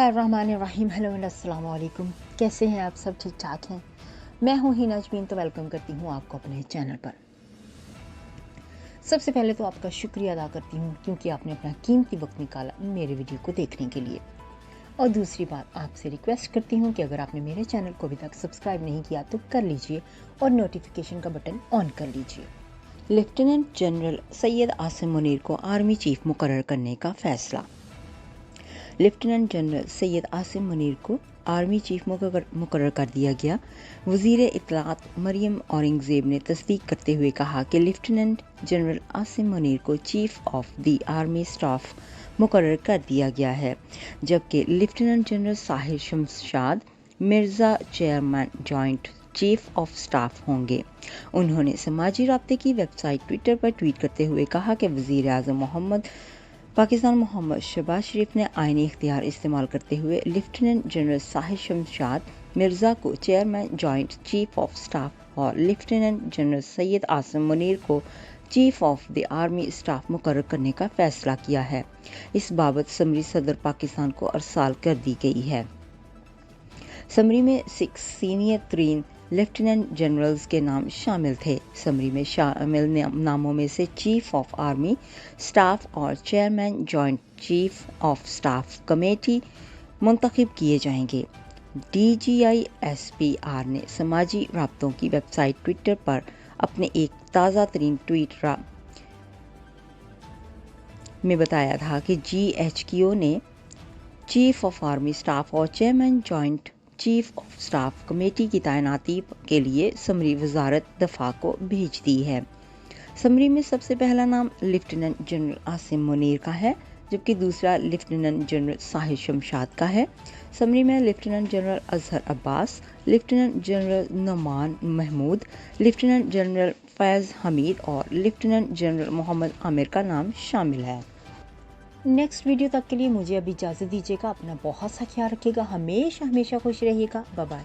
बिस्मिल्लाहिर्रहमानिर्रहीम। Hello and अस्सलाम वालेकुम। कैसे हैं आप सब? ठीक ठाक हैं? मैं हूं हिना अजमीन, तो वेलकम करती हूं आपको अपने चैनल पर। सबसे पहले तो आपका शुक्रिया अदा करती हूं क्योंकि आपने अपना कीमती वक्त निकाला मेरे वीडियो को देखने के लिए। और दूसरी बात, आपसे रिक्वेस्ट करती हूं कि अगर आपने मेरे चैनल को अभी तक सब्सक्राइब नहीं किया तो कर लीजिए और नोटिफिकेशन का बटन ऑन कर लीजिए। लेफ्टिनेंट जनरल सैयद आसिम मुनीर को आर्मी चीफ मुकर्रर करने का फैसला। लेफ्टिनेंट जनरल सैयद आसिम मुनीर को आर्मी चीफ मुकर्रर कर दिया गया। वज़ीर इत्तलात मरियम औरंगज़ेब ने तस्दीक करते हुए कहा कि लेफ्टिनेंट जनरल आसिम मुनीर को chief of the army staff मुकर्रर कर दिया गया है, जबकि lieutenant general Sahir Shamshad Mirza chairman joint chief of staff होंगे। उन्होंने समाजी राब्ते की वेबसाइट ट्विटर पर ट्वीट करते हुए कहा कि वज़ीर आज़म पाकिस्तान मोहम्मद शहबाज शरीफ ने आईनी इख्तियार इस्तेमाल करते हुए लेफ्टिनेंट जनरल साहिर शमशाद मिर्ज़ा को chairman joint chief of staff और लेफ्टिनेंट जनरल सैयद आसिम मुनीर को chief of the army staff मुकर्रर करने का फैसला किया है। इस बाबत समरी सदर पाकिस्तान को अरसाल कर दी गई है। समरी में 6 सीनियर तरीन लेफ्टिनेंट जनरल्स के नाम शामिल थे। समरी में शामिल नामों में से चीफ ऑफ आर्मी स्टाफ और chairman joint chief of staff committee मुंतखब किए जाएंगे। DGISPR ने समाजी राब्तों की वेबसाइट ट्विटर पर अपने एक ताज़ा तरीन ट्वीट में बताया था कि GHQ ने चीफ ऑफ आर्मी स्टाफ और chairman joint chief of staff committee की तैनाती के लिए समरी वजारत दफा को भेज दी है। समरी में सबसे पहला नाम लेफ्टिनेंट जनरल आसिम मुनीर का है, जबकि दूसरा लेफ्टिनेंट जनरल साहिर शमशाद का है। समरी में lieutenant general Azhar Abbas, lieutenant general Nauman Mahmood, lieutenant general Faiz Hameed और लेफ्टिनेंट जनरल मोहम्मद आमिर का नाम शामिल है। नेक्स्ट वीडियो तक के लिए मुझे अभी इजाज़त दीजिएगा। अपना बहुत सा ख्याल रखिएगा। हमेशा खुश रहिएगा। Bye bye.